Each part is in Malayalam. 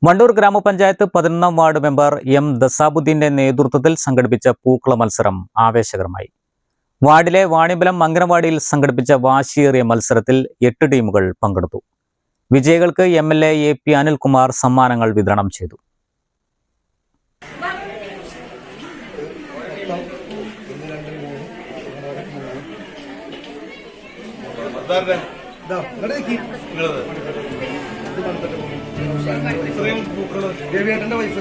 വണ്ടൂർ ഗ്രാമപഞ്ചായത്ത് 11-ാം വാർഡ് മെമ്പർ എം ദസാബുദ്ദീന്റെ നേതൃത്വത്തിൽ സംഘടിപ്പിച്ച പൂക്കള മത്സരം ആവേശകരമായി. വാർഡിലെ വാണിയമ്പലം അംഗനവാടിയിൽ സംഘടിപ്പിച്ച വാശിയേറിയ മത്സരത്തിൽ 8 ടീമുകൾ പങ്കെടുത്തു. വിജയികൾക്ക് MLA AP അനിൽകുമാർ സമ്മാനങ്ങൾ വിതരണം ചെയ്തു. ദേവിയേട്ടന്റെ വൈഫ്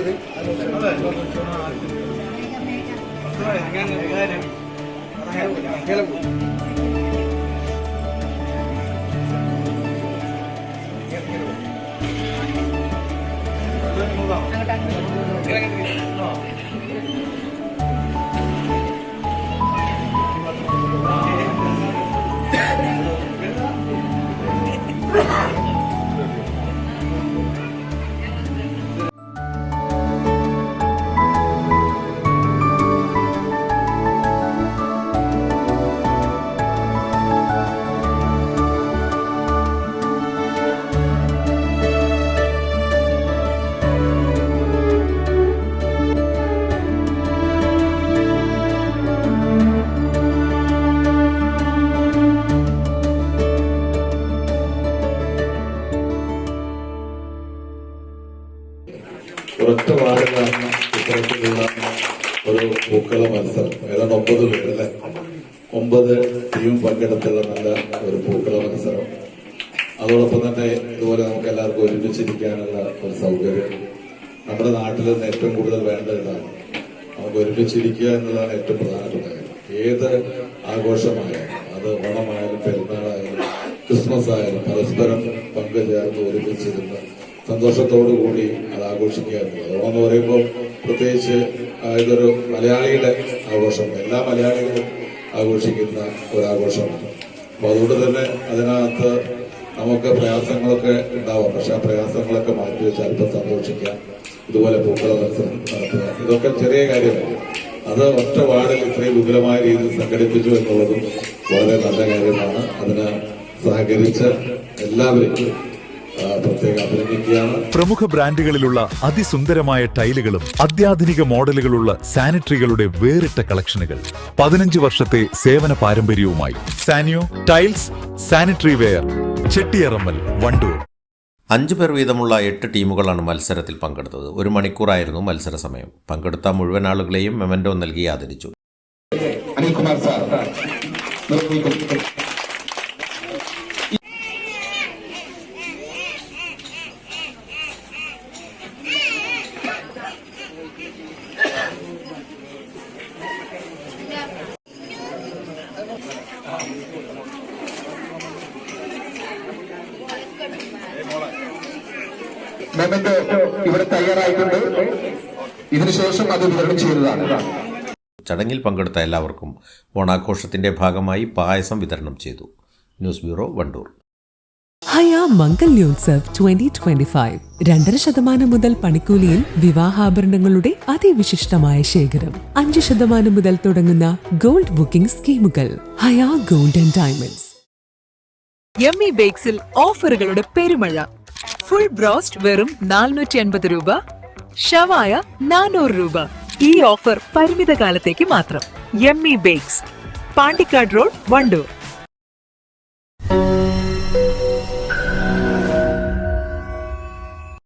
ഒരൊറ്റ വാർഡിലാണ് ഇത്തരത്തിലുള്ള ഒരു പൂക്കള മത്സരം. ഏതാണ്ട് 9 പേരല്ലേ, 9 ടീം പങ്കെടുത്തുള്ള നല്ല ഒരു പൂക്കള മത്സരം. അതോടൊപ്പം തന്നെ ഇതുപോലെ നമുക്ക് എല്ലാവർക്കും ഒരുമിച്ചിരിക്കാനുള്ള ഒരു സൗകര്യം നമ്മുടെ നാട്ടിൽ നിന്ന് ഏറ്റവും കൂടുതൽ വേണ്ടത് ഇതാണ്. നമുക്ക് ഒരുമിച്ചിരിക്കുക എന്നുള്ളതാണ് ഏറ്റവും പ്രധാനപ്പെട്ട കാര്യം. ഏത് ആഘോഷമായാലും, അത് ഓണമായാലും പെരുന്നാളായാലും ക്രിസ്മസ് ആയാലും, പരസ്പരം പങ്കുചേർന്ന് ഒരുമിച്ചിരുന്ന് സന്തോഷത്തോടു കൂടി അത് ആഘോഷിക്കുക എന്നുള്ളത്. ഓണം എന്ന് പറയുമ്പോൾ പ്രത്യേകിച്ച് ഇതൊരു മലയാളിയുടെ ആഘോഷമാണ്. എല്ലാ മലയാളികളും ആഘോഷിക്കുന്ന ഒരാഘോഷമാണ്. അപ്പൊ അതുകൊണ്ട് തന്നെ അതിനകത്ത് നമുക്ക് പ്രയാസങ്ങളൊക്കെ ഉണ്ടാവാം. പക്ഷെ ആ പ്രയാസങ്ങളൊക്കെ മാറ്റി വെച്ച് അല്പം സന്തോഷിക്കാം. ഇതുപോലെ പൂക്കള മത്സരം നടത്തുക, ഇതൊക്കെ ചെറിയ കാര്യമല്ല. അത് ഒറ്റ വാർഡിൽ ഇത്രയും വിപുലമായ രീതിയിൽ സംഘടിപ്പിച്ചു എന്നുള്ളതും വളരെ നല്ല കാര്യമാണ്. അതിന് സഹകരിച്ച എല്ലാവരും പ്രമുഖ ബ്രാൻഡുകളിലുള്ള അതിസുന്ദരമായ ടൈലുകളും അത്യാധുനിക മോഡലുകളുള്ള സാനിറ്ററികളുടെ വേറിട്ട കളക്ഷനുകൾ 15 വർഷത്തെ സേവന പാരമ്പര്യവുമായി Saniyo tiles sanitary ware, Chettiyarammal, Wandoor. 5 പേർ വീതമുള്ള 8 ടീമുകളാണ് മത്സരത്തിൽ പങ്കെടുത്തത്. 1 മണിക്കൂറായിരുന്നു മത്സര സമയം. പങ്കെടുത്ത മുഴുവൻ ആളുകളെയും മെമന്റോ നൽകി ആദരിച്ചു. അനിൽകുമാർ സാർ മെമന്റോ ഇവിടെ തയ്യാറായിട്ടുണ്ട്. ഇതിനുശേഷം അത് വിതരണം ചെയ്തതാണ്. ചടങ്ങിൽ പങ്കെടുത്ത എല്ലാവർക്കും ഓണാഘോഷത്തിന്റെ ഭാഗമായി പായസം വിതരണം ചെയ്തു. News bureau, Wandoor. ഹയ മംഗല്യോത്സവ് 2025 2.5% മുതൽ പണിക്കൂലിയിൽ വിവാഹാഭരണങ്ങളുടെ അതിവിശിഷ്ടമായ ശേഖരം. 5% മുതൽ തുടങ്ങുന്ന ഗോൾഡ് ബുക്കിംഗ് സ്കീമുകൾ. ഹയ ഗോൾഡ് ആൻഡ് ഡയമണ്ട്സ്. യമ്മി ബേക്സിൽ ഓഫറുകളുടെ പെരുമഴ. ഫുൾ ബ്രോസ്റ്റ് വെറും 480 രൂപ, ഷവായ 400 രൂപ. ഈ ഓഫർ പരിമിത കാലത്തേക്ക് മാത്രം. Yummy bakes, Pandikkad road, Wandoor.